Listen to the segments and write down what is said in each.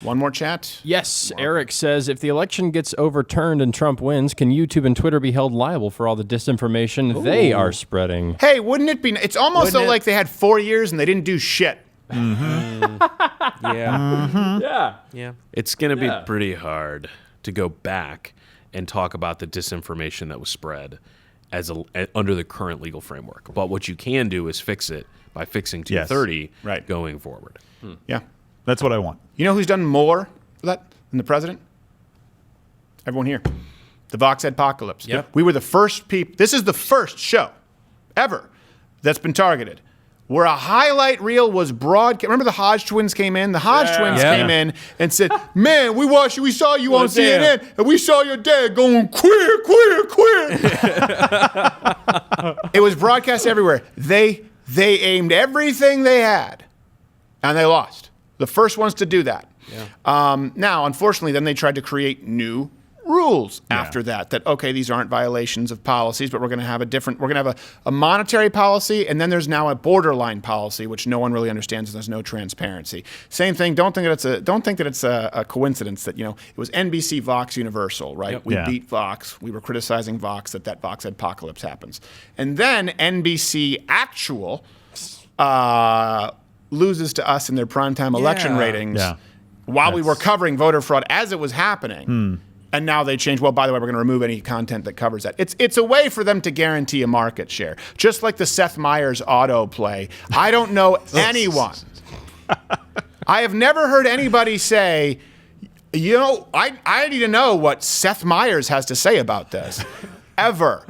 One more chat? Yes. Eric says, if the election gets overturned and Trump wins, can YouTube and Twitter be held liable for all the disinformation they are spreading? Hey, wouldn't it be... It's almost like they had 4 years and they didn't do shit. Yeah. It's going to be pretty hard to go back and talk about the disinformation that was spread under the current legal framework. But what you can do is fix it by fixing 230 going forward. Yeah. That's what I want. You know who's done more for that than the president? Everyone here. The Vox Adpocalypse. Yep. We were the first people. This is the first show ever that's been targeted where a highlight reel was broadcast. Remember the Hodge twins came in? The Hodge twins came in and said, man, we saw you on CNN, and we saw your dad going, queer, queer, queer. It was broadcast everywhere. They aimed everything they had, and they lost. The first ones to do that. Yeah. Now, unfortunately, then they tried to create new rules after that, okay, these aren't violations of policies, but we're going to have a monetary policy, and then there's now a borderline policy, which no one really understands, and there's no transparency. Same thing, don't think that it's a coincidence that, it was NBC, Vox, Universal, right? Yep. We beat Vox. We were criticizing Vox, that Vox Adpocalypse happens. And then NBC Actual loses to us in their primetime election ratings while we were covering voter fraud as it was happening. And now they change, well, by the way, we're going to remove any content that covers that. It's a way for them to guarantee a market share. Just like the Seth Meyers autoplay. I don't know anyone. I have never heard anybody say, I need to know what Seth Meyers has to say about this. Ever.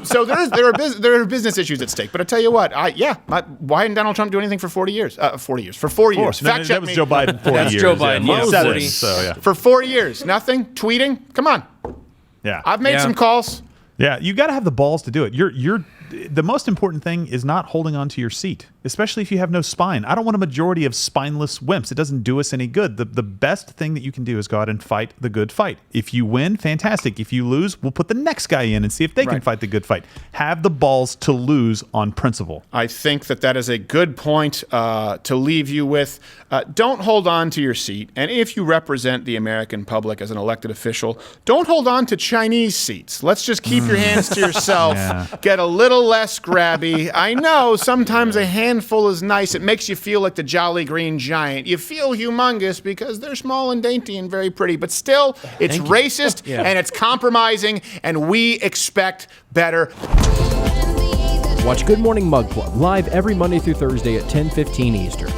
So there are business issues at stake. But I tell you what, why didn't Donald Trump do anything for 40 years? For 4 years. Fact check that was me. Joe Biden 40 years. That's Joe Biden. Yeah, 40. For 4 years. Nothing? Tweeting? Come on. Yeah. I've made some calls. Yeah, you got to have the balls to do it. The most important thing is not holding on to your seat, especially if you have no spine. I don't want a majority of spineless wimps. It doesn't do us any good. The best thing that you can do is go out and fight the good fight. If you win, fantastic. If you lose, we'll put the next guy in and see if they can fight the good fight. Have the balls to lose on principle. I think that is a good point to leave you with. Don't hold on to your seat. And if you represent the American public as an elected official, don't hold on to Chinese seats. Let's just keep your hands to yourself. Get a little less grabby. I know sometimes a handful is nice. It makes you feel like the Jolly Green Giant. You feel humongous because they're small and dainty and very pretty, but still, it's racist and it's compromising, and we expect better. Watch Good Morning Mug Club live every Monday through Thursday at 10:15 Eastern.